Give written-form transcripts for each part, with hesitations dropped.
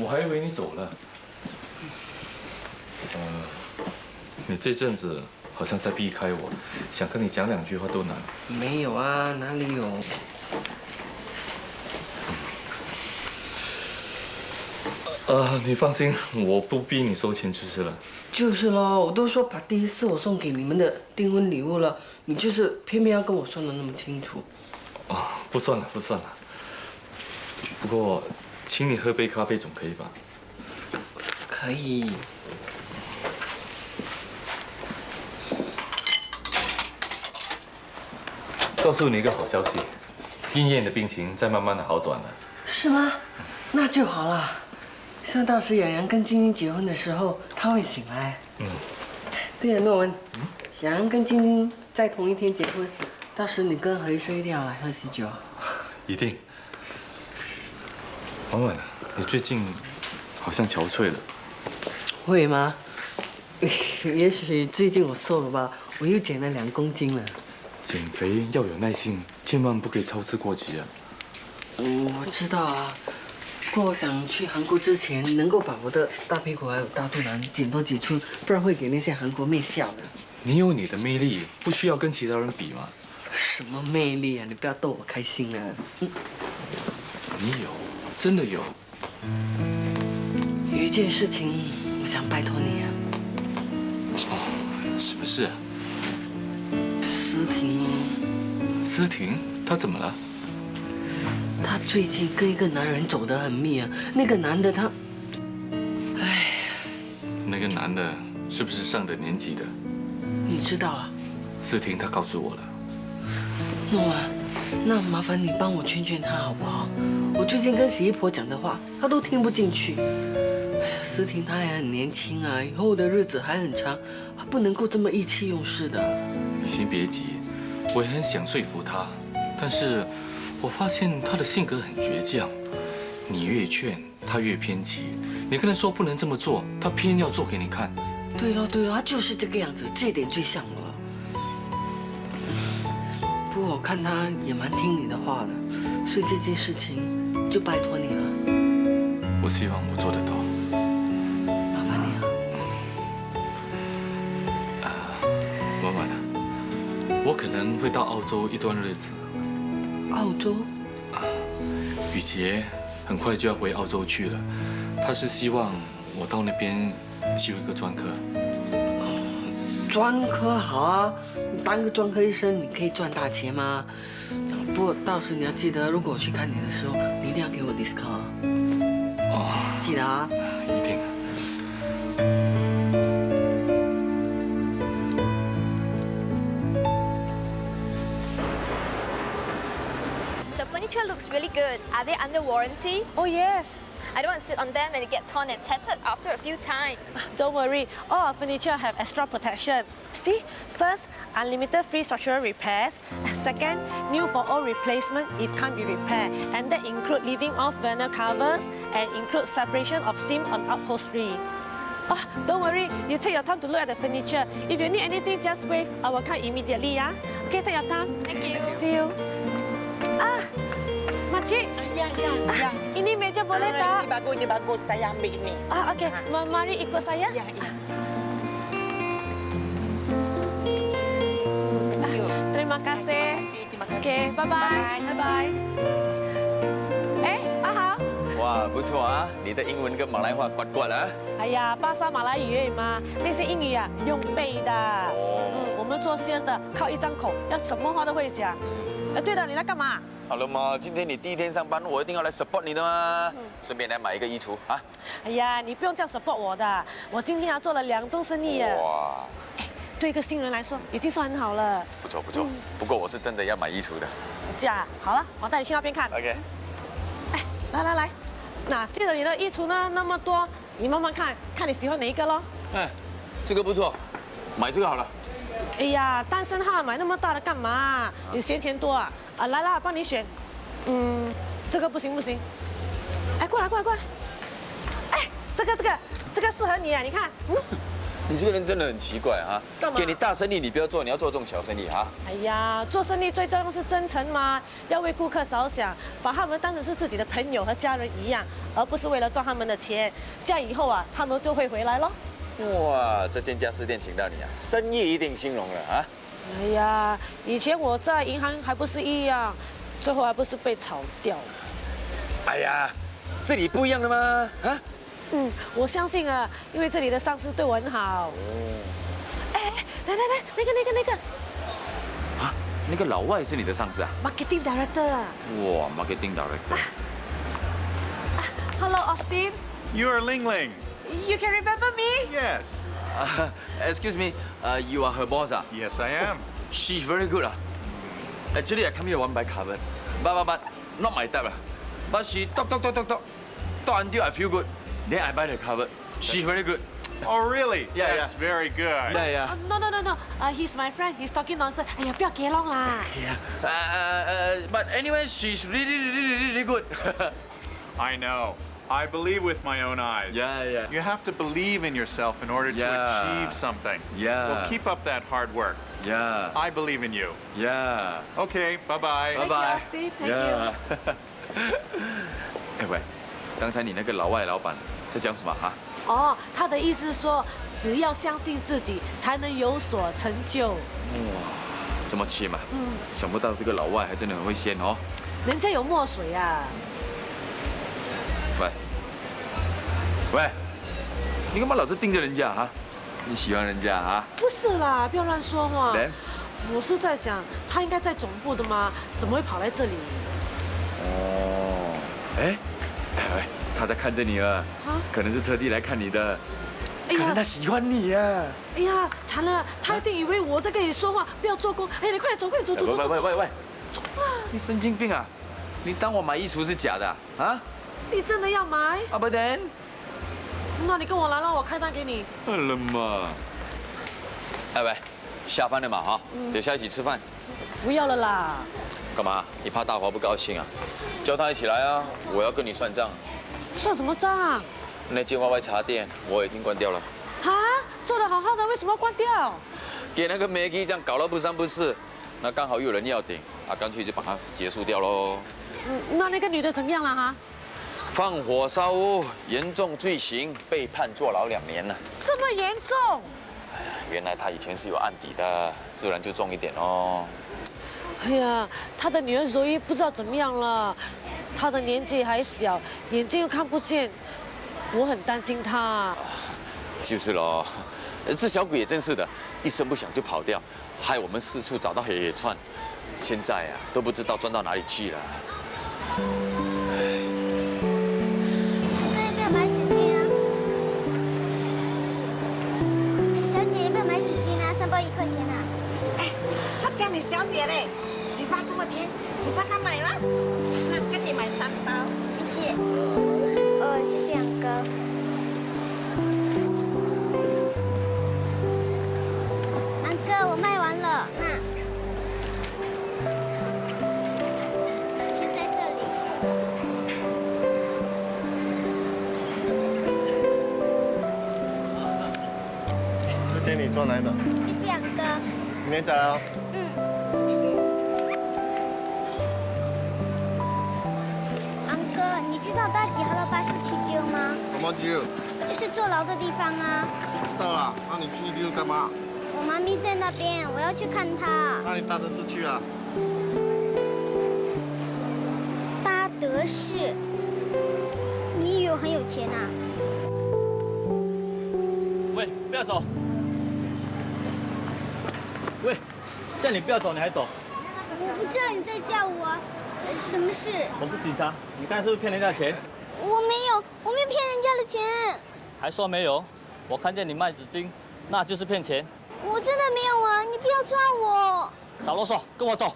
我还以为你走了。你这阵子好像在避开我，想跟你讲2句话都难。没有啊，哪里有？你放心，我不逼你收钱就是了。就是咯，我都说把第一次我送给你们的订婚礼物了，你就是偏偏要跟我算得那么清楚。不算了，不算了。不过，请你喝杯咖啡总可以吧？可以。告诉你一个好消息，燕燕的病情在慢慢的好转了。是吗？那就好了。像到时洋洋跟晶晶结婚的时候，他会醒来。对了，诺文，洋洋跟晶晶在同一天结婚，到时你跟何医生一定要来喝喜酒。一定。婉婉，你最近好像憔悴了。会吗？也许最近我瘦了吧，我又减了2公斤了。减肥要有耐心，千万不可以操之过急啊。我知道啊。不过我想去韩国之前，能够把我的大屁股还有大肚腩减多几寸，不然会给那些韩国妹笑的。你有你的魅力，不需要跟其他人比嘛。什么魅力啊！你不要逗我开心啊！你有，真的有。有一件事情，我想拜托你啊。什么事啊？思婷。思婷，她怎么了？她最近跟一个男人走得很密啊。那个男的他，那个男的是不是上了年纪的？你知道啊？思婷她告诉我了。诺啊，那麻烦你帮我劝劝他好不好？我最近跟洗衣婆讲的话，他都听不进去。思婷她还很年轻啊，以后的日子还很长，她不能够这么意气用事的。你先别急，我也很想说服她，但是我发现她的性格很倔强，你越劝她越偏激。你跟她说不能这么做，她偏要做给你看。对了对了，她就是这个样子，这点最像我了。不过我看她也蛮听你的话的，所以这件事情就拜托你了。我希望我做得到。麻烦你啊。婉婉啊，我可能会到澳洲一段日子。澳洲？雨杰很快就要回澳洲去了，他是希望我到那边修一个专科。专科好啊，你当个专科医生，你可以赚大钱吗？不过到时你要记得，如果我去看你的时候，你一定要给我 discount。记得啊。一定。The furniture looks really good. Are they under warranty? Oh yes. I don't want to sit on them and get torn and tattered after a few times. Don't worry, all our furniture have extra protection. See, first, unlimited free structural repairs. Second, new for all replacement if can't be repaired. And that include leaving off vinyl covers and include separation of seam on upholstery. Oh, don't worry, you take your time to look at the furniture. If you need anything, just wave. I will come immediately, yeah? Okay, take your time. Thank you. See you. Makcik. Ya. Ini meja boleh tak? Ini bagus. Saya ambil ini. Okey. Mari ikut saya. Ya. Terima kasih. Okey, bye-bye. Bye-bye. 阿豪。哇，不错啊，你的英文跟马来话呱呱啊。哎呀，巴沙马来语而已嘛，那些英语啊用背的。我们做 sales 的靠一张口，要什么话都会讲。对了，你来干嘛？好了嘛，今天你第一天上班，我一定要来 support 你的嘛。顺便来买一个衣橱啊。哎呀，你不用这样 support 我的，我今天做了2宗生意耶。哇，对一个新人来说已经算很好了。不错不错，不过我是真的要买衣橱的。这样好了，我带你去那边看。 OK。来，那记得你的衣橱呢那么多，你慢慢看，看你喜欢哪一个咯。哎，这个不错，买这个好了。哎呀，单身汉买那么大的干嘛？你嫌钱多啊？来啦，帮你选。这个不行。哎，过来。哎，这个适合你啊，你看，你这个人真的很奇怪啊！干嘛给你大生意你不要做，你要做这种小生意啊！哎呀，做生意最重要是真诚嘛，要为顾客着想，把他们当成是自己的朋友和家人一样，而不是为了赚他们的钱。这样以后啊，他们就会回来咯。哇，这间家私店请到你啊，生意一定兴隆了啊！哎呀，以前我在银行还不是一样，最后还不是被炒掉了。哎呀，这里不一样的吗？啊？我相信啊，因为这里的上司对我很好。哎，来，那个啊，那个老外是你的上司啊？ marketing director 啊。哇，marketing director。 Hello Austin, You are Ling Ling. you can remember me? Yes. Excuse me, you are her boss ah? Yes, I am. She's very good ah. Actually, I come here want buy cupboard, but not my type ah. But she talk until I feel good. Then I buy the cupboard. She's very good. Oh, really? Yeah, That's yeah. very good. Yeah. No. He's my friend. He's talking nonsense. 哎呀，不要给弄啦。 But anyway, she's really good. I know. I believe with my own eyes. Yeah. You have to believe in yourself in order to Yeah. achieve something. Yeah. Well, keep up that hard work. Yeah. I believe in you. Yeah. Okay, bye-bye. Thank you, Austin. Thank you. 哎喂，刚才你那个老外老板在讲什么哈？哦，他的意思是说，只要相信自己，才能有所成就。这么气嘛？想不到这个老外还真的很会仙哦。人家有墨水啊。喂，你干嘛老是盯着人家哈？你喜欢人家啊？不是啦，不要乱说话。 Then？ 我是在想，他应该在总部的吗？怎么会跑来这里？哦，哎，喂，他在看着你了，可能是特地来看你的，哎可能他喜欢你呀。哎呀，惨了，他一定以为我在跟你说话，不要做工。哎，你快点走，快点走，走。喂，你神经病啊！你当我买衣橱是假的啊？你真的要买？啊不然？那你跟我来了，我开单给你。好了嘛。哎喂，下班了嘛哈，等下一起吃饭。不要了啦。干嘛？你怕大华不高兴啊？叫他一起来啊！我要跟你算账。算什么账啊？那间 YY 茶店我已经关掉了。啊，做得好好的，为什么要关掉？给那个 Maggie 这样搞到不三不四，那刚好又有人要顶啊，干脆就把它结束掉喽。那个女的怎么样了哈？放火烧屋，严重罪行，被判坐牢2年了。这么严重？原来他以前是有案底的，自然就重一点哦。哎呀，他的女儿Zoe不知道怎么样了，她的年纪还小，眼睛又看不见，我很担心她。就是咯，这小鬼也真是的，一声不响就跑掉，害我们四处找到黑串，现在啊都不知道钻到哪里去了。要不要买纸巾啊？谢谢。小姐要不要买纸巾啊？3包1块钱啊。哎，他叫你小姐嘞，嘴巴这么甜，你帮他买了。那跟你买3包。谢谢。谢谢杨哥。杨哥，我卖完了，那钱在这里。这件你赚来的，谢谢杨哥。明天再来哦。杨哥，你知道到几号的巴士去丢吗？什么丢？就是坐牢的地方啊。知道了，那你去丢干嘛？我妈咪在那边，我要去看她。那你搭的是去啊？搭德士，你以为我很有钱啊？喂，不要走！喂，叫你不要走，你还走？我不知道你在叫我，什么事？我是警察，你刚才是不是骗人家钱？我没有骗人家的钱，还说没有？我看见你卖纸巾，那就是骗钱。我真的没有啊！你不要抓我！少啰嗦，跟我走。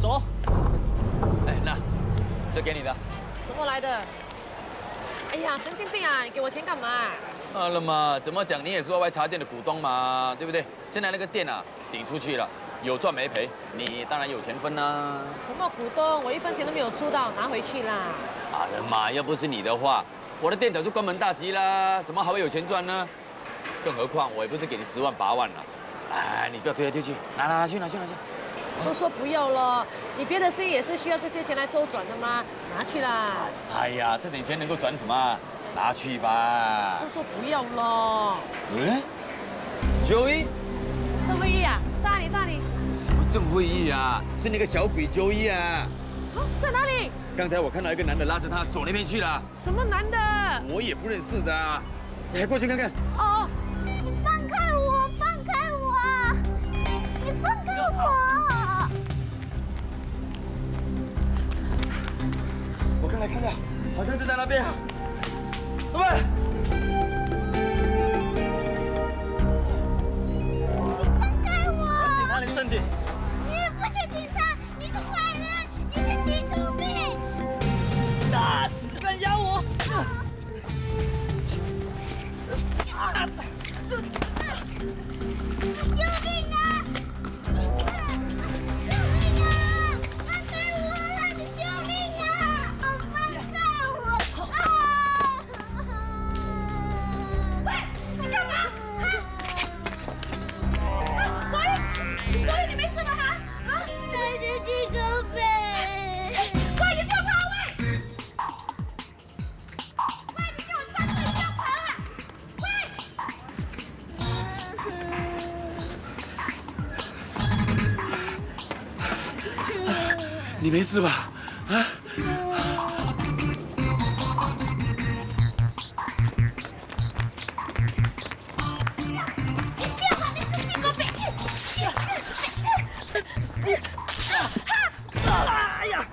走。哎，那这给你的。什么来的？哎呀，神经病啊！你给我钱干嘛？好了嘛，怎么讲你也是 YY 茶店的股东嘛，对不对？现在那个店啊顶出去了，有赚没赔，你当然有钱分啦。什么股东？我1分钱都没有出到，拿回去啦。好了嘛，要不是你的话，我的店早就关门大吉啦，怎么还会有钱赚呢？更何况我也不是给你10万8万了。哎，你不要丢来丢去，拿去。都说不要了，你别的生意也是需要这些钱来周转的吗？拿去啦。哎呀，这点钱能够赚什么？拿去吧。都说不要了。Joey， 郑会议啊，在哪里？什么郑会议啊？是那个小鬼 Joey 啊。啊，在哪里？刚才我看到一个男的拉着他走那边去了。什么男的？我也不认识的啊。你还过去看看。哦。你放开我！放开我！你放开我！我刚才看到，好像是在那边。喂！放开我！警察，您身体。你不是警察，你是坏人，你是精神病！你敢咬我！救命啊！救命啊！放开我了！你救命啊！放开我！啊！喂，你干嘛？所以你没事吧？他是精神病！喂，你不要跑！喂，你叫我放开，你不要跑啊！你没事吧？啊？哎呀！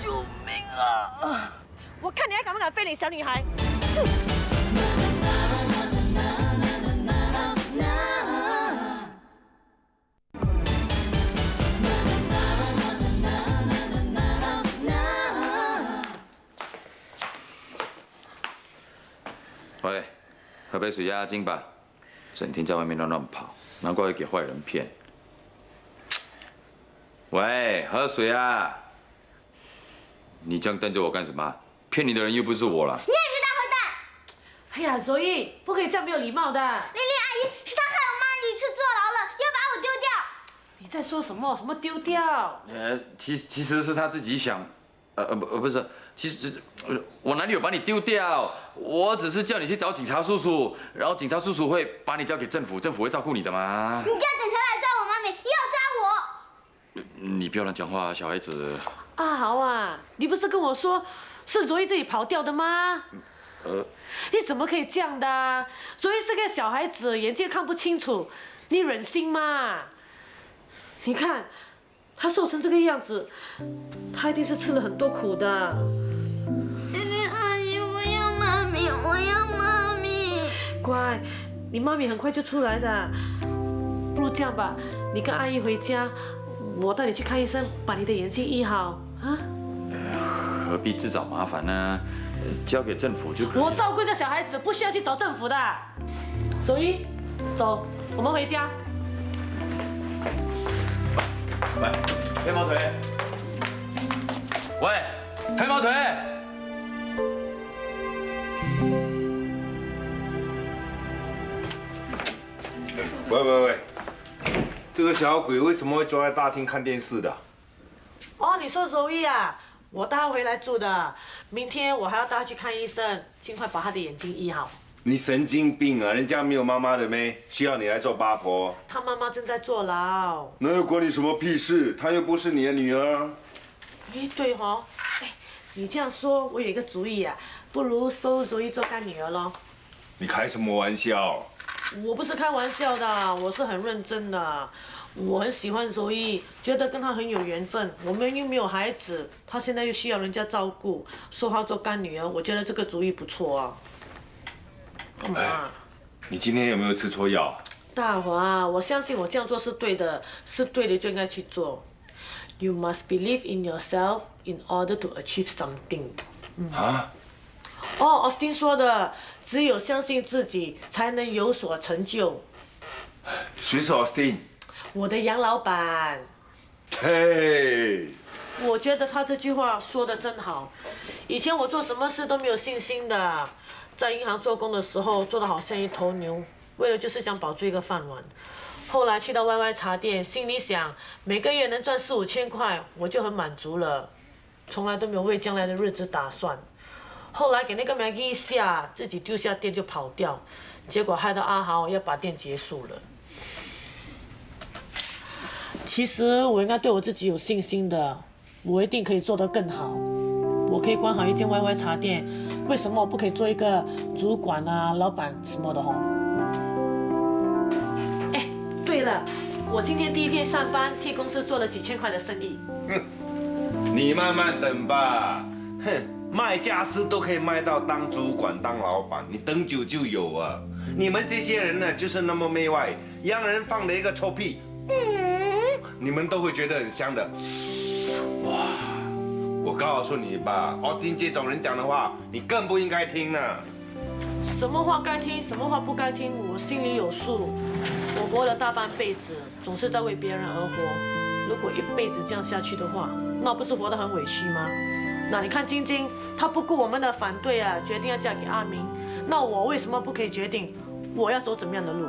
救命啊！我看你还敢不敢非礼小女孩？喂，喝杯水压压惊吧。整天在外面乱跑，难怪会给坏人骗。喂，喝水啊！你这样瞪着我干什么？骗你的人又不是我了。你也是大坏蛋！哎呀，所以不可以这样没有礼貌的。玲玲阿姨是她害我妈一次坐牢了，要把我丢掉。你在说什么？什么丢掉？其实是他自己想，不是，其实我哪里有把你丢掉？我只是叫你去找警察叔叔，然后警察叔叔会把你交给政府，政府会照顾你的嘛。你叫警察来抓我妈咪，又要抓我。你不要乱讲话，小孩子。阿豪啊，你不是跟我说是柔意自己跑掉的吗？你怎么可以这样的啊？柔意是个小孩子，眼睛看不清楚，你忍心吗？你看，他瘦成这个样子，他一定是吃了很多苦的。玲玲阿姨，我要妈咪，我要妈咪。乖，你妈咪很快就出来的。不如这样吧，你跟阿姨回家，我带你去看医生，把你的眼睛医好啊。何必自找麻烦呢？交给政府就可以。我照顾一个小孩子，不需要去找政府的。所以，走，我们回家。喂，飞毛腿。喂，飞毛腿。喂，这个小鬼为什么会坐在大厅看电视的？哦，你说柔意啊？我带他回来住的，明天我还要带他去看医生，尽快把他的眼睛医好。你神经病啊！人家没有妈妈的咩？需要你来做八婆？他妈妈正在坐牢。那又关你什么屁事？她又不是你的女儿。哎，对哦，哎，你这样说，我有一个主意啊，不如收柔意做干女儿咯。你开什么玩笑？我不是开玩笑的，我是很认真的。我很喜欢柔意，觉得跟她很有缘分。我们又没有孩子，她现在又需要人家照顾，收她做干女儿，我觉得这个主意不错啊。干嘛？你今天有没有吃错药？大华，我相信我这样做是对的，是对的就应该去做。You must believe in yourself in order to achieve something。啊？哦，奥斯汀说的，只有相信自己，才能有所成就。谁是 Austin？我的杨老板。嘿，我觉得他这句话说的真好。以前我做什么事都没有信心的，在银行做工的时候做得好像一头牛，为了就是想保住一个饭碗。后来去到 YY 茶店，心里想每个月能赚4、5千块，我就很满足了，从来都没有为将来的日子打算。后来给那个 Maggie 一下，自己丢下店就跑掉，结果害得阿豪要把店结束了。其实我应该对我自己有信心的，我一定可以做得更好。我可以管好一间 YY 茶店，为什么我不可以做一个主管啊、老板什么的吼？哎，对了，我今天第一天上班，替公司做了几千块的生意。你慢慢等吧。哼，卖家私都可以卖到当主管、当老板，你等久就有啊。你们这些人呢，就是那么媚外，洋人放了一个臭屁，你们都会觉得很香的。哇，我告诉你吧，奥斯汀这种人讲的话，你更不应该听呢。什么话该听，什么话不该听，我心里有数。我活了大半辈子，总是在为别人而活。如果一辈子这样下去的话，那不是活得很委屈吗？那你看晶晶，她不顾我们的反对啊，决定要嫁给阿明。那我为什么不可以决定我要走怎么样的路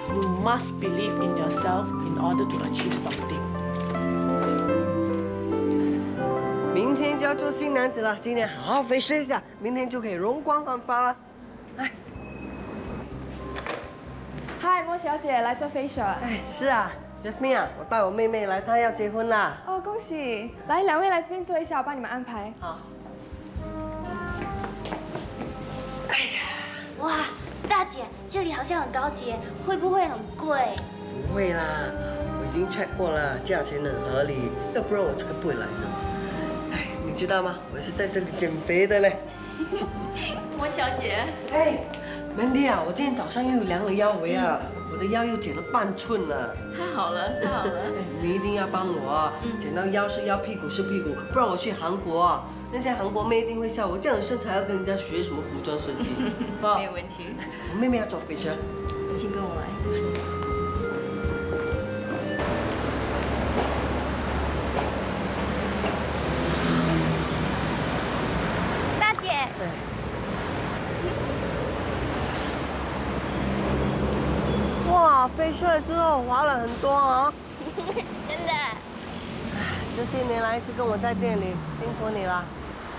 ？You must believe in yourself in order to achieve something. 明天就要做新娘子了，今天好好肥吃一下，明天就可以容光焕发了。来，嗨，莫小姐来做 facial。哎，是啊 ，Jasmine 啊，我带我妹妹来，她要结婚啦。哦，恭喜！来，两位来这边坐一下，我帮你们安排。好。哇，大姐，这里好像很高级，会不会很贵？不会啦，我已经 check 过了，价钱很合理，要不然我才不会来呢。哎，你知道吗？我是在这里减肥的嘞。莫小姐，哎，Mandy 啊，我今天早上又量了腰围啊，我的腰又减了半寸了。太好了，太好了！你一定要帮我啊，减到腰是腰，屁股是屁股，不然我去韩国啊，那些韩国妹一定会笑我这样的身材要跟人家学什么服装设计。没有问题。我妹妹要做飞车，请跟我来。大姐。哇，飞出来之后滑了很多啊！真的。这些年来一直跟我在店里，辛苦你了。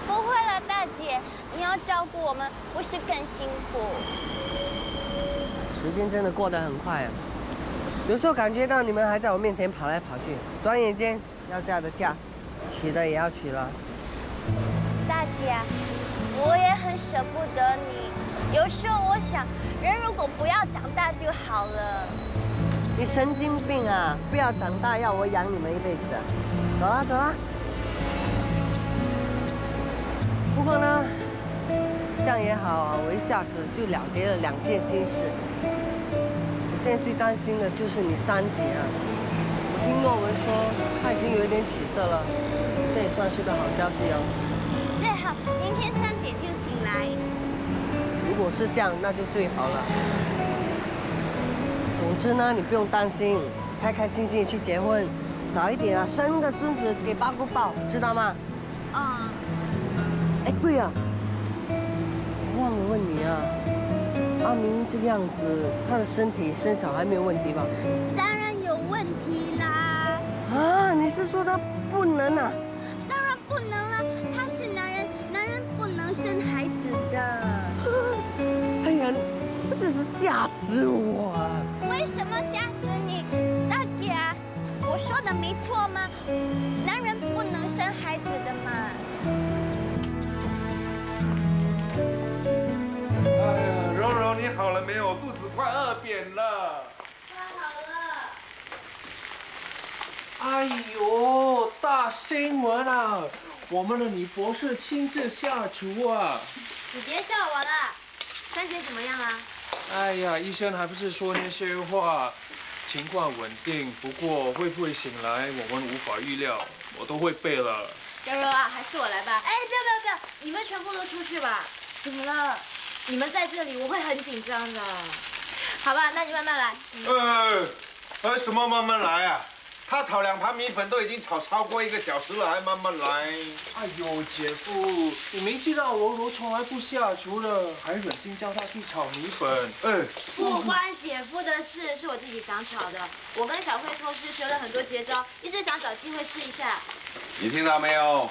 不会了，大姐，你要照顾我们，不是更辛苦？时间真的过得很快啊，有时候感觉到你们还在我面前跑来跑去，转眼间要嫁的嫁，娶的也要娶了。大姐，我也很舍不得你。有时候我想，人如果不要长大就好了。你神经病啊！不要长大，要我养你们一辈子啊！走啦走啦。不过呢，这样也好啊，我一下子就了结了2件心事。我现在最担心的就是你3姐啊。我听诺文说她已经有一点起色了，这也算是个好消息哦。最好明天3姐就醒来。如果是这样，那就最好了。总之呢，你不用担心，开开心心去结婚，早一点啊，生个孙子给八姑抱，知道吗？啊。哎，对啊，我忘了问你啊，阿明这个样子，他的身体生小孩没有问题吧？当然有问题啦。啊，你是说他不能啊？当然不能啦，他是男人，男人不能生孩子的。哎呀，真是吓死我啊！为什么吓死你，大姐啊？我说的没错吗？男人不能生孩子的嘛。哎呀，柔柔，你好了没有？肚子快饿扁了。快好了。哎呦，大新闻啊！我们的女博士亲自下厨啊！你别笑我了。3姐怎么样啊？哎呀，医生还不是说那些话，情况稳定，不过会不会醒来，我们无法预料。我都会背了。柔柔啊，还是我来吧。哎，不要，你们全部都出去吧。怎么了？你们在这里，我会很紧张的。好吧，那你慢慢来。什么慢慢来啊？他炒2盘米粉都已经炒超过1个小时了，还慢慢来。哎呦，姐夫，你明知道柔柔从来不下厨的，还忍心叫他去炒米粉。不关姐夫的事，是我自己想炒的。我跟小慧偷师学了很多绝招，一直想找机会试一下。你听到没有？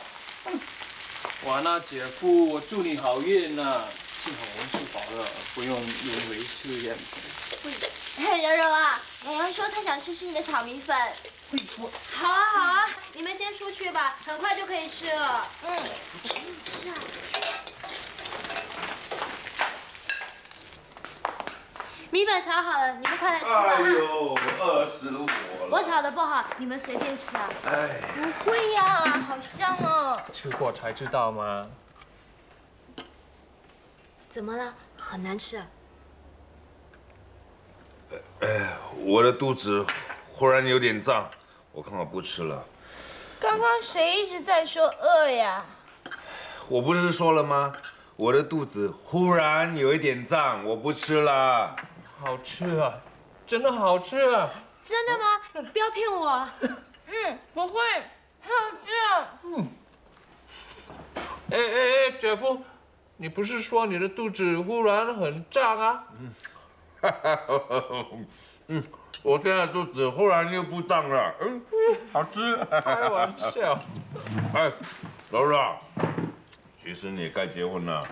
完了，姐夫，我祝你好运呐！幸好我们吃饱了，不用因为吃盐。柔柔啊，洋洋说他想试试你的炒米粉。好啊好啊，你们先出去吧，很快就可以吃了。是啊。米粉炒好了，你们快来吃吧。哎呦，饿死我了！我炒的不好，你们随便吃啊。哎，不会呀，好香哦。吃过才知道嘛。怎么了？很难吃啊。我的肚子忽然有点胀，我看我不吃了。刚刚谁一直在说饿呀？我不是说了吗？我的肚子忽然有一点胀，我不吃了。好吃啊，真的好吃啊！真的吗？不要骗我。不会，好吃啊。姐夫，你不是说你的肚子忽然很胀啊？我现在肚子忽然又不胀了。好吃。开玩笑。柔柔，其实你也该结婚了。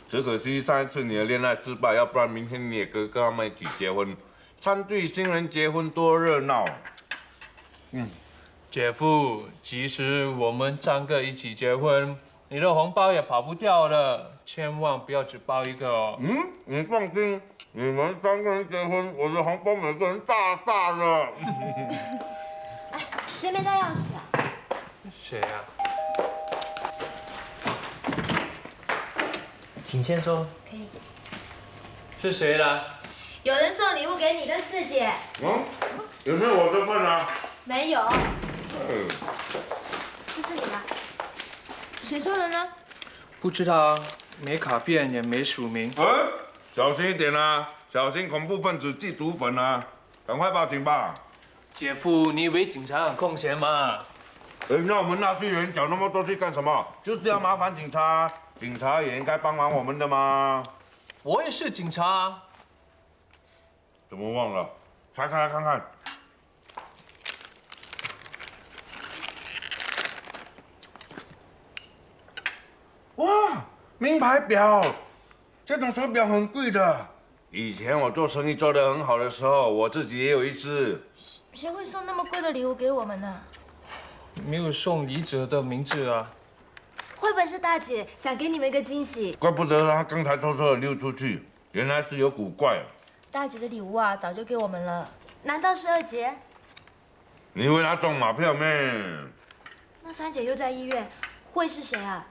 只可惜上一次你的恋爱失败，要不然明天你也跟他们一起结婚。3对新人结婚多热闹。姐夫，其实我们3个一起结婚，你的红包也跑不掉了，千万不要只包一个哦。你放心，你们3个人结婚，我的红包每个人大大的。哎，谁没带钥匙啊？谁啊？请签收。可以。是谁呢？有人送礼物给你跟4姐。有没有我的份啊？没有。这是你的。谁说的呢？不知道啊，没卡片也没署名。小心一点啊，小心恐怖分子寄毒粉啊！赶快报警吧。姐夫，你以为警察很空闲吗？那我们纳税人缴那么多税干什么？就是要麻烦警察，警察也应该帮忙我们的嘛。我也是警察啊。怎么忘了？拆开来看看。哇，名牌表，这种手表很贵的。以前我做生意做得很好的时候，我自己也有一只。谁会送那么贵的礼物给我们呢？没有送礼者的名字啊。会不会是大姐想给你们一个惊喜？怪不得她刚才偷偷的溜出去，原来是有古怪。大姐的礼物啊，早就给我们了。难道是2姐？你以为她中马票咩？那3姐又在医院，会是谁啊？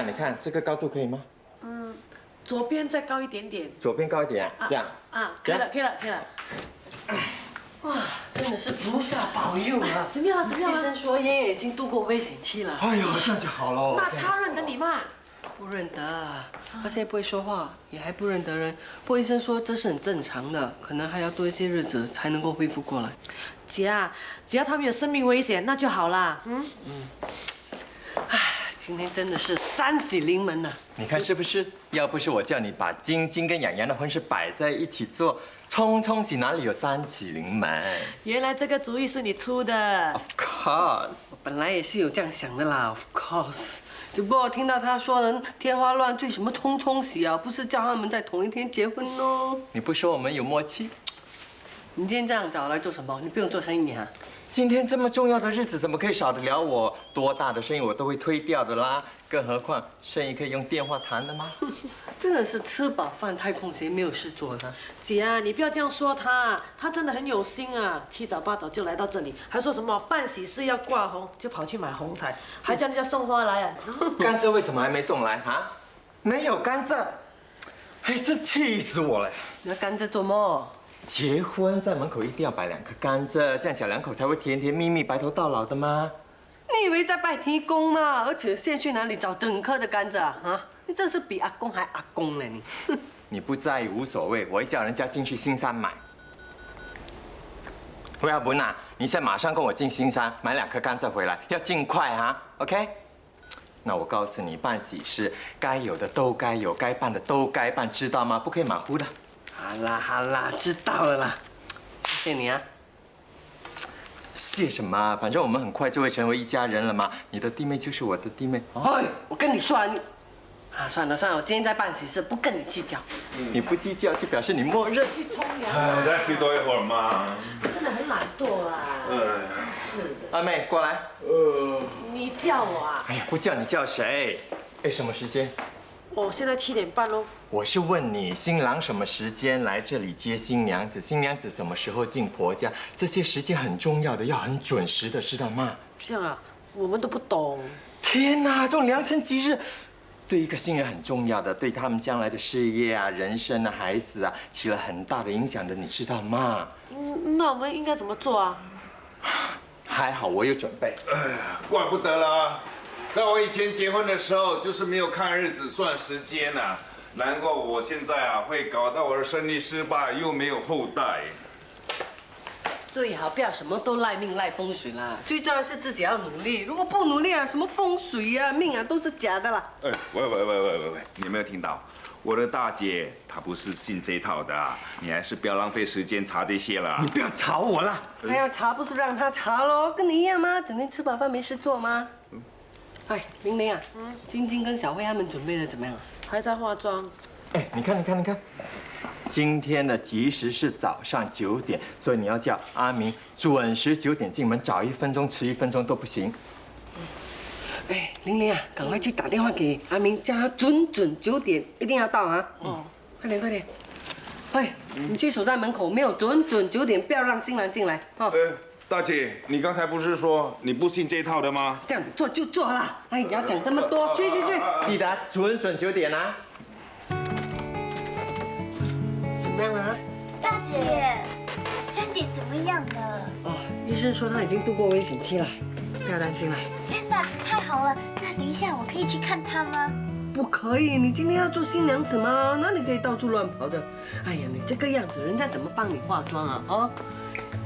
你看这个高度可以吗？左边再高一点点。左边高一点啊，这样。可以了，可以了，可以了。哇，真的是菩萨保佑啊！怎么样？怎么样？医生说爷爷已经度过危险期了。哎呦，这样就好了。那他认得你吗？不认得，他现在不会说话，也还不认得人。不过医生说这是很正常的，可能还要多一些日子才能够恢复过来。姐啊，只要他没有生命危险，那就好啦。唉，今天真的是3喜临门呐！你看是不是？要不是我叫你把晶晶跟洋洋的婚事摆在一起做，冲冲喜哪里有3喜临门？原来这个主意是你出的。 Of course， 本来也是有这样想的啦。Of course，只不过听到他说人天花乱坠，什么冲冲喜啊，不是叫他们在同一天结婚哦。你不说我们有默契？你今天这样找我来做什么？你不用做生意你啊？今天这么重要的日子，怎么可以少得了我？多大的生意我都会推掉的啦，更何况生意可以用电话谈的吗？真的是吃饱饭太空闲，没有事做呢。姐啊，你不要这样说他，他真的很有心啊，七早八早就来到这里，还说什么办喜事要挂红，就跑去买红彩，还叫人家送花来啊。甘蔗为什么还没送来啊？没有甘蔗，哎，这气死我了！你要甘蔗做么？结婚在门口一定要摆2颗甘蔗，这样小两口才会甜甜蜜蜜、白头到老的吗？你以为在拜天公吗？而且现在去哪里找整颗的甘蔗啊？啊，你这是比阿公还阿公了你！你不在意无所谓，我会叫人家进去新山买。魏耀文啊，你现在马上跟我进新山买2颗甘蔗回来，要尽快哈 ，OK？ 那我告诉你，办喜事该有的都该有，该办的都该办，知道吗？不可以马虎的。好啦好啦，知道了啦，谢谢你啊。谢什么啊？反正我们很快就会成为一家人了嘛。你的弟妹就是我的弟妹。哎，我跟你说啊，算了，我今天在办喜事，不跟你计较。你不计较就表示你默认。去冲凉。哎，再睡多一会儿嘛。真的很懒惰啊。是的。阿妹过来。你叫我啊？哎呀，不叫你叫谁？哎，什么时间？现在7点半喽。我是问你，新郎什么时间来这里接新娘子？新娘子什么时候进婆家？这些时间很重要的，要很准时的，知道吗？这样啊，我们都不懂。天哪，这种良辰吉日，对一个新人很重要的，对他们将来的事业啊、人生啊、孩子啊，起了很大的影响的，你知道吗？那我们应该怎么做啊？还好我有准备。怪不得了，在我以前结婚的时候，就是没有看日子算时间啊。难怪我现在啊会搞到我的生意失败，又没有后代。最好不要什么都赖命赖风水啦，最重要是自己要努力。如果不努力啊，什么风水啊、命啊都是假的啦。哎，喂，你有没有听到？我的大姐她不是信这套的啊，你还是不要浪费时间查这些了。你不要吵我啦！他要查不是让他查咯，跟你一样吗？整天吃饱饭没事做吗？哎，玲玲啊，晶晶跟小慧他们准备的怎么样？还在化妆。哎，你看，今天的吉时是早上9点，所以你要叫阿明准时9点进门，早1分钟、迟1分钟都不行。哎，玲玲啊，赶快去打电话给阿明，叫他准9点一定要到啊！快点！喂，你去守在门口，没有准9点，不要让新郎进来哦。大姐，你刚才不是说你不信这套的吗？这样做就做啦！哎，不要讲这么多，去！记得准9点啊！怎么样啊？大姐，三姐怎么样了？医生说她已经度过危险期了，不要担心了。真的太好了，那等一下我可以去看她吗？不可以，你今天要做新娘子吗？哪里可以到处乱跑的？哎呀，你这个样子，人家怎么帮你化妆啊？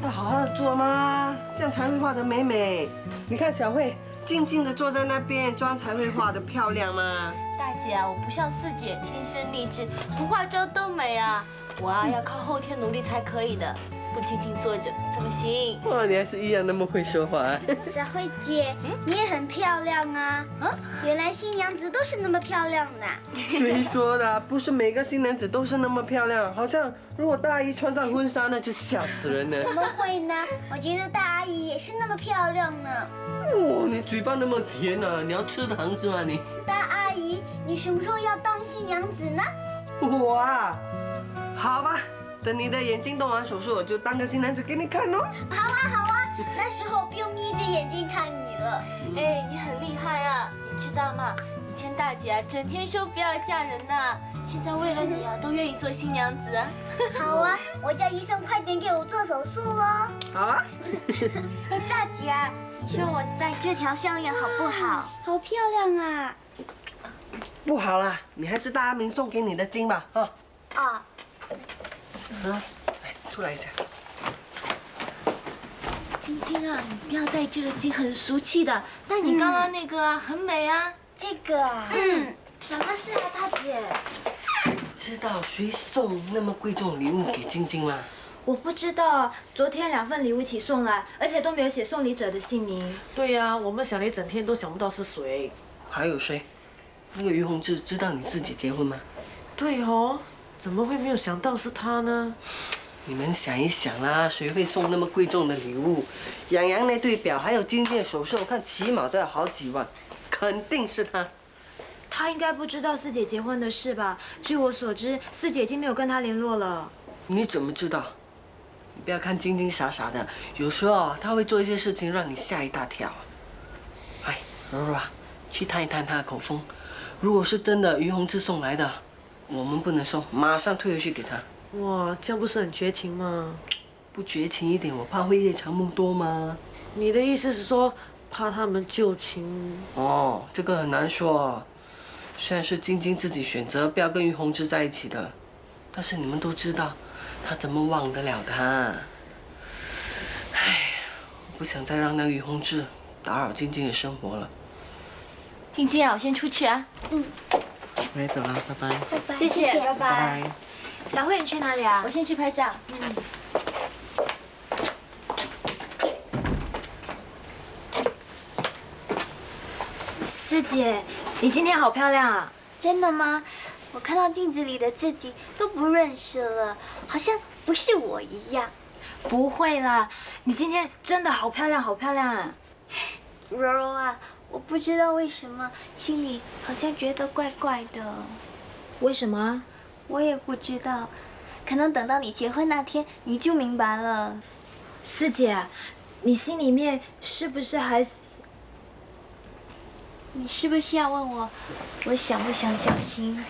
要好好的做吗？这样才会画得美美。你看小慧静静的坐在那边，妆才会画得漂亮嘛。大姐啊，我不像四姐天生丽质，不化妆都美啊。我要靠后天努力才可以的，不静静坐着怎么行？哇，你还是一样那么会说话。小慧姐，你也很漂亮啊！原来新娘子都是那么漂亮的。谁说的？不是每个新娘子都是那么漂亮，好像如果大阿姨穿上婚纱，那就吓死人了。怎么会呢？我觉得大阿姨也是那么漂亮呢。你嘴巴那么甜啊，你要吃糖是吗你？大阿姨，你什么时候要当新娘子呢？我啊，好吧，等你的眼睛动完手术，我就当个新娘子给你看哦。好啊，那时候不用眯着眼睛看你了。哎，你很厉害啊，你知道吗？以前大姐啊，整天说不要嫁人呐，现在为了你啊，都愿意做新娘子啊。好啊，我叫医生快点给我做手术咯。好啊。哎，大姐啊，你说我戴这条项链好不好？好漂亮啊！不好啦，你还是大阿明送给你的金吧，来，出来一下。晶晶啊，你不要戴这个金，很俗气的。但你刚刚那个啊，很美啊。这个啊，什么事啊，大姐？知道谁送那么贵重礼物给晶晶吗？我不知道，昨天2份礼物一起送来，而且都没有写送礼者的姓名。对呀，我们想了一整天都想不到是谁。还有谁？那个于洪志知道你四姐结婚吗？对哦，怎么会没有想到是他呢？你们想一想啦，谁会送那么贵重的礼物？洋洋那对表还有今天的首饰，我看起码都要好几万，肯定是他。他应该不知道四姐结婚的事吧？据我所知，四姐已经没有跟他联络了。你怎么知道？你不要看晶晶傻傻的，有时候他会做一些事情让你吓一大跳。哎，柔柔啊，去探一探他的口风。如果是真的于洪志送来的，我们不能收，马上退回去给他。哇，这样不是很绝情吗？不绝情一点，我怕会夜长梦多吗？你的意思是说，怕他们旧情？哦，这个很难说。虽然是晶晶自己选择不要跟于洪志在一起的，但是你们都知道，他怎么忘得了他？唉，我不想再让那个于洪志打扰晶晶的生活了。晶晶啊，我先出去啊。我也走了，拜拜。拜拜，谢谢，拜拜。小慧，你去哪里啊？我先去拍照。四姐，你今天好漂亮啊！真的吗？我看到镜子里的自己都不认识了，好像不是我一样。不会啦，你今天真的好漂亮，好漂亮啊！柔柔啊，我不知道为什么心里好像觉得怪怪的。为什么？我也不知道，可能等到你结婚那天你就明白了。四姐，你心里面是不是还……你是不是要问我想不想小新？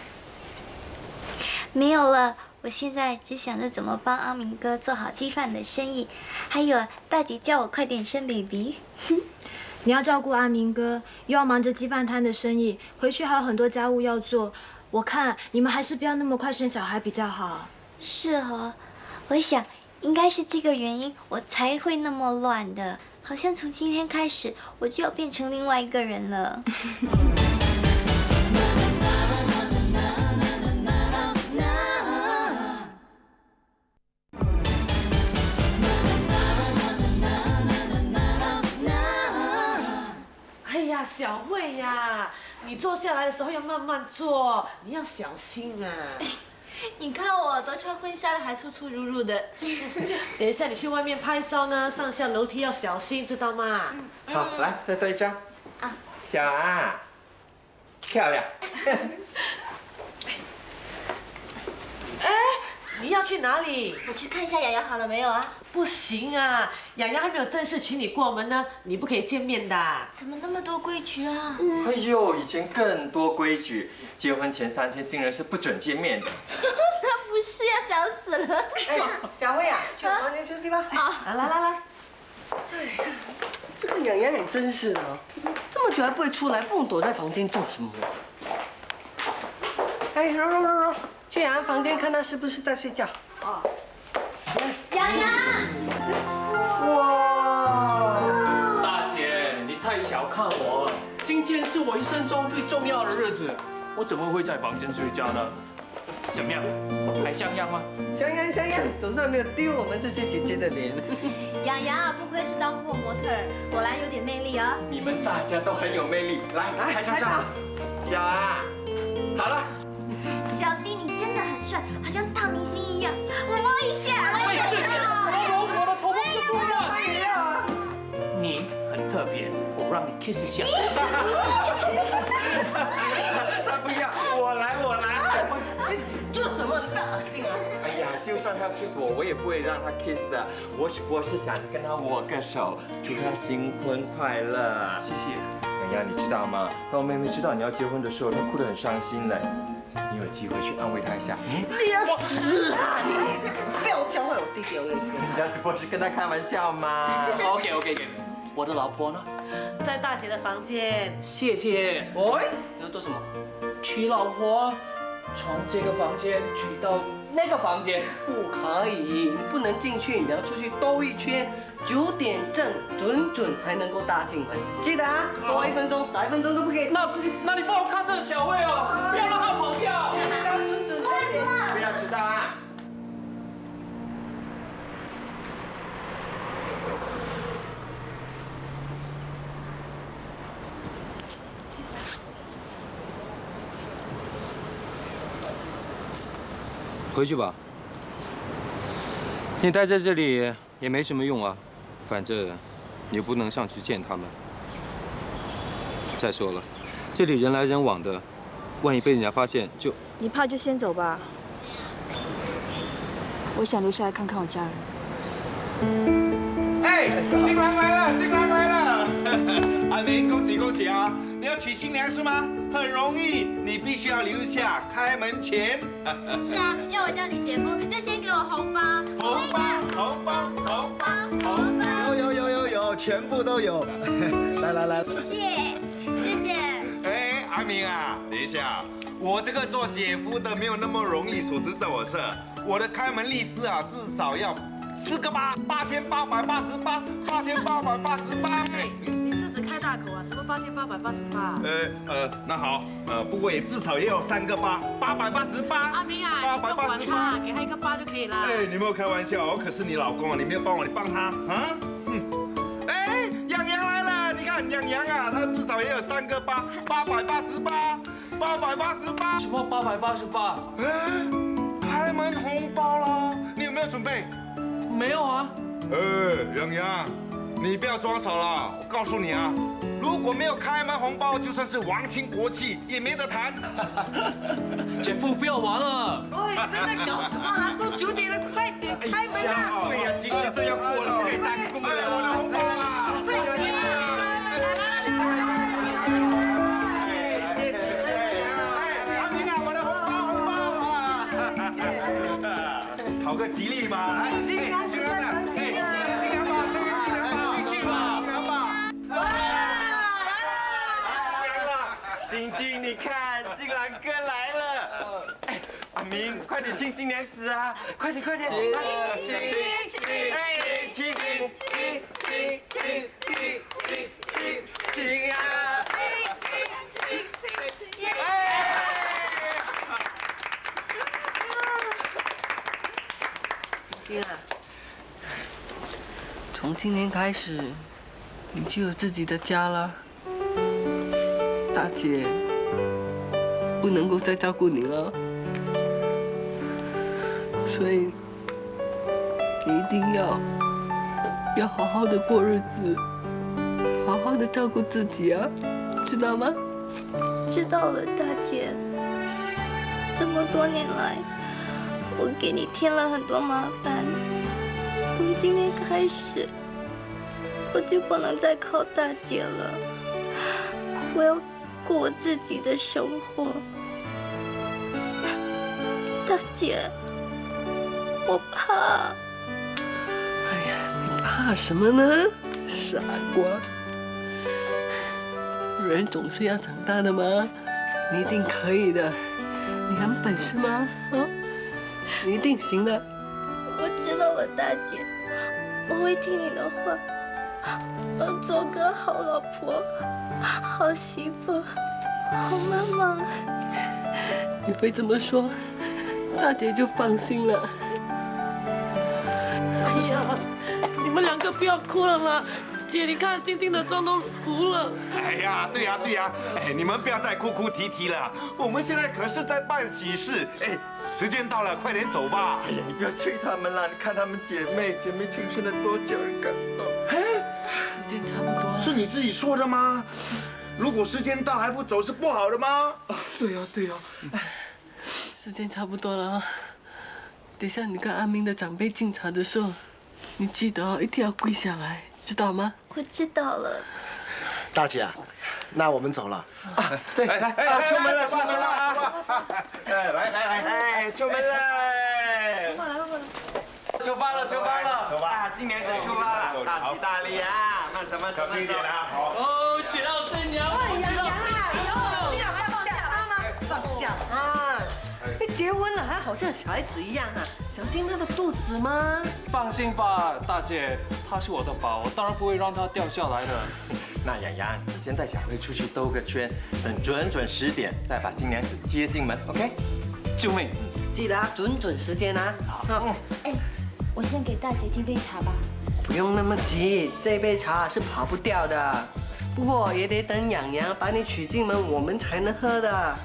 没有了，我现在只想着怎么帮阿明哥做好鸡饭的生意，还有大姐叫我快点生 baby。你要照顾阿明哥，又要忙着鸡饭摊的生意，回去还有很多家务要做。我看你们还是不要那么快生小孩比较好。是哦，我想应该是这个原因，我才会那么乱的。好像从今天开始，我就要变成另外一个人了。哎呀，小慧呀，你坐下来的时候要慢慢坐，你要小心啊。你看我都穿婚纱了，还粗粗鲁鲁的。等一下你去外面拍照呢，上下楼梯要小心，知道吗？好，来再对一张。啊，小啊，漂亮。哎，你要去哪里？我去看一下洋洋好了没有啊？不行啊，洋洋还没有正式请你过门呢，你不可以见面的。怎么那么多规矩啊？哎呦，以前更多规矩，结婚前3天新人是不准见面的。那不是要想死了？哎，小薇啊，去房间休息吧。好，来。这个洋洋也真是的，这么久还不会出来，不懂躲在房间做什么？哎，柔，去洋洋房间看他是不是在睡觉。哦。洋洋。哇！大姐，你太小看我了。今天是我一生中最重要的日子，我怎么会在房间睡觉呢？怎么样，还像样吗？像样，总算没有丢我们这些姐姐的脸。洋洋啊，不愧是当过模特，果然有点魅力啊！你们大家都很有魅力，来拍张照。小啊，好了。小弟你真的很帅，好像大明星一样，我摸一下。我的头发就这样。你很特别，我让你 kiss 一下。他不要，我来。做什么？你不要恶心啊！哎呀，就算他 kiss 我，我也不会让他 kiss 的。我只不过是想跟他握个手，祝他新婚快乐。谢谢。洋洋，你知道吗？当我妹妹知道你要结婚的时候，她哭得很伤心呢。你有机会去安慰她一下。你要死啊你！不要教坏我弟弟，我跟你说。人家只不过是跟他开玩笑嘛。OK，我的老婆呢？在大姐的房间。谢谢。喂，你要做什么？娶老婆，从这个房间娶到那个房间。不可以，你不能进去，你要出去兜一圈，9点正准才能够搭进门。记得啊，多1分钟，少1分钟都不可以。那你帮我看这个小慧哦，不要让她跑掉。要准快点，不要迟到啊！回去吧。你待在这里也没什么用啊，反正你又不能上去见他们。再说了，这里人来人往的，万一被人家发现就……你怕就先走吧。我想留下来看看我家人。哎，新郎来了，新郎来了！阿明，恭喜恭喜啊！你要娶新娘是吗？很容易，你必须要留下开门前。是啊，要我叫你姐夫，就先给我红包。红包，红包，红包，红包！有，全部都有。来，谢谢。哎，阿明啊，等一下，我这个做姐夫的没有那么容易，属实在我事。我的开门利是啊，至少要4个8，8888，8888。你是指开大口啊？什么8888？那好，不过也至少也有3个8，888。阿明啊，你不用管他，给他一个8就可以啦。哎，你没有开玩笑，我可是你老公啊，你没有帮我，你帮他啊？哎，洋洋来了，你看洋洋啊，他至少也有3个8，888。什么888？开门红包啦，你有没有准备？没有啊。洋洋，你不要装傻了，我告诉你啊，如果没有开门红包，就算是皇亲国戚也没得谈。姐夫不要玩了。喂，在搞什么啊？都9点了，快点开门啊！对呀，几时都要过了，不可以耽误了。我的红包啊！快点！讨个吉利嘛！来，新郎新娘吧，进来吧，进去吧，新郎吧。晶晶，你看，新郎哥来了。哎，阿明，快点亲新娘子啊！快点！亲！啊！晶啊，从今天开始，你就有自己的家了。大姐不能够再照顾你了，所以你一定要好好的过日子，好好的照顾自己啊，知道吗？知道了，大姐。这么多年来，我给你添了很多麻烦。从今天开始，我就不能再靠大姐了。我要过我自己的生活。大姐，我怕。哎呀，你怕什么呢，傻瓜？人总是要长大的嘛，你一定可以的。你很本事吗？啊，你一定行的。我知道了，大姐，我会听你的话，我要做个好老婆、好媳妇、好妈妈。你会这么说，大姐就放心了。哎呀，你们2个不要哭了啦！姐，你看晶晶的妆都糊了。哎呀，对呀，哎，你们不要再哭哭啼啼了，我们现在可是在办喜事。哎，时间到了，快点走吧。哎呀，你不要催他们了，你看他们姐妹青春的多叫人感动。时间差不多了。是你自己说的吗？如果时间到还不走，是不好的吗？对呀。时间差不多了啊，等一下你跟阿明的长辈敬茶的时候，你记得哦，一定要跪下来，知道吗？我知道了。大姐，那我们走了。对，来，出门了。来，出门了。出发了。新娘子出发了，大吉大利啊！慢走，小心一点啊！好。哦，娶到新娘，放下啊！你结婚了还好像小孩子一样啊，小心他的肚子吗？放心吧，大姐，她是我的宝，我当然不会让她掉下来的。那洋洋，你先带小慧出去兜个圈，等准10点再把新娘子接进门 ，OK？ 救命！记得准时间啊！好。哎，我先给大姐敬杯茶吧。不用那么急，这杯茶是跑不掉的。不过也得等洋洋把你娶进门，我们才能喝的。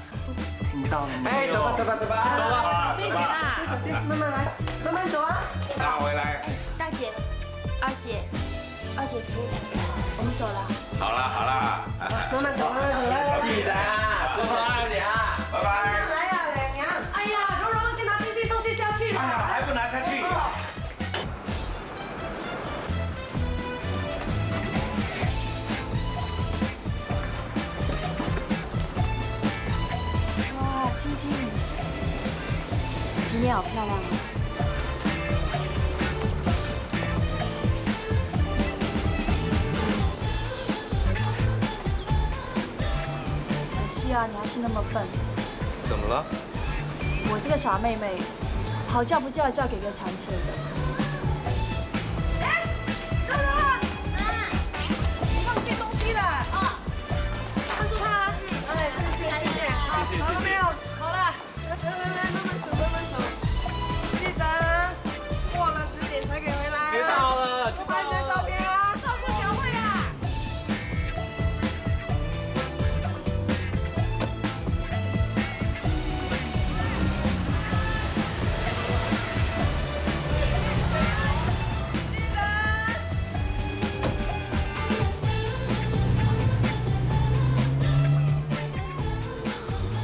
听到了没有？哎，走吧，走吧，走吧，走吧，走吧，小心，慢慢来，慢慢走啊。拉回来。大姐，二姐服务2次好，我们走了。好啦好啦，慢慢走，慢慢走，来，记得啊，祝福2娘，拜拜。来呀，2娘。哎呀，柔柔忘记拿这些东西下去了。哎呀，还不拿下去？哇，晶晶，今天好漂亮啊！可惜啊，你还是那么笨。怎么了？我这个傻妹妹，好嫁不嫁嫁给个残废的。柔柔啊，你忘记东西了。哦，帮助他。哎，谢谢，好了没有？好了。来，慢慢走，慢慢走。记得过了10点才可以回来。知道了，不拍摄照片啊，照顾小慧啊。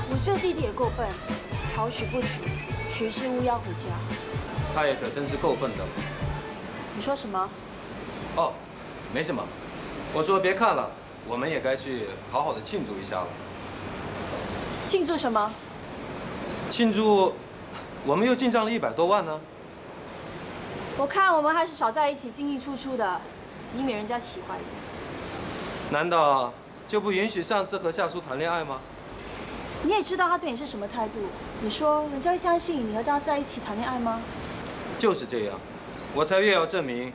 我这弟弟也够笨，好娶不娶，娶是乌鸦回家。他也可真是够笨的。你说什么？哦，没什么。我说别看了，我们也该去好好的庆祝一下了。庆祝什么？庆祝我们又进账了100多万呢。我看我们还是少在一起进进出出的，以免人家起怀疑。难道就不允许上司和下属谈恋爱吗？你也知道他对你是什么态度，你说人家会相信你和他在一起谈恋爱吗？就是这样，我才越要证明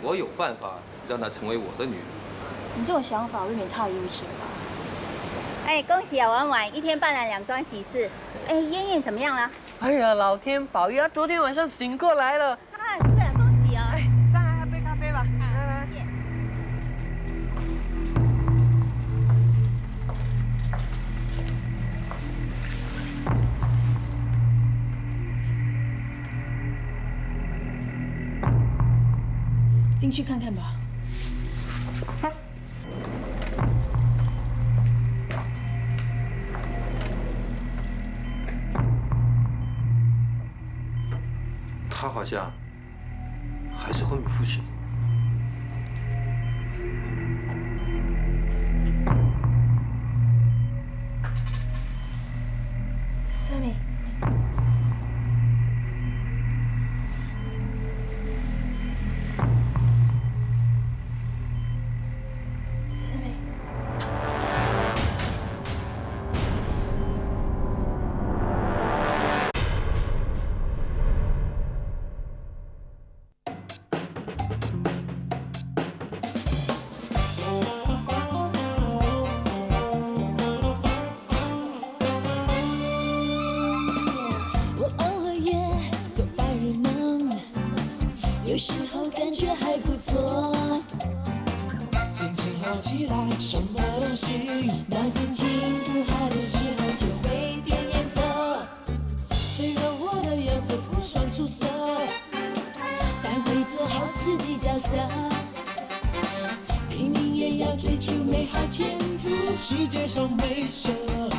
我有办法让她成为我的女人。你这种想法未免太幼稚了吧？哎，恭喜啊，婉婉1天办了2桩喜事。哎，燕燕怎么样了？哎呀，老天保佑，他昨天晚上醒过来了。啊，是啊，恭喜啊！哎，上来喝杯咖啡吧。来来。进去看看吧。他好像还是昏迷不醒。Sammy。有时候感觉还不错，心情好起来，什么东西？当心情不好的时候就会变颜色。虽然我的样子不算出色，但会做好自己角色，拼命也要追求美好前途。世界上没什么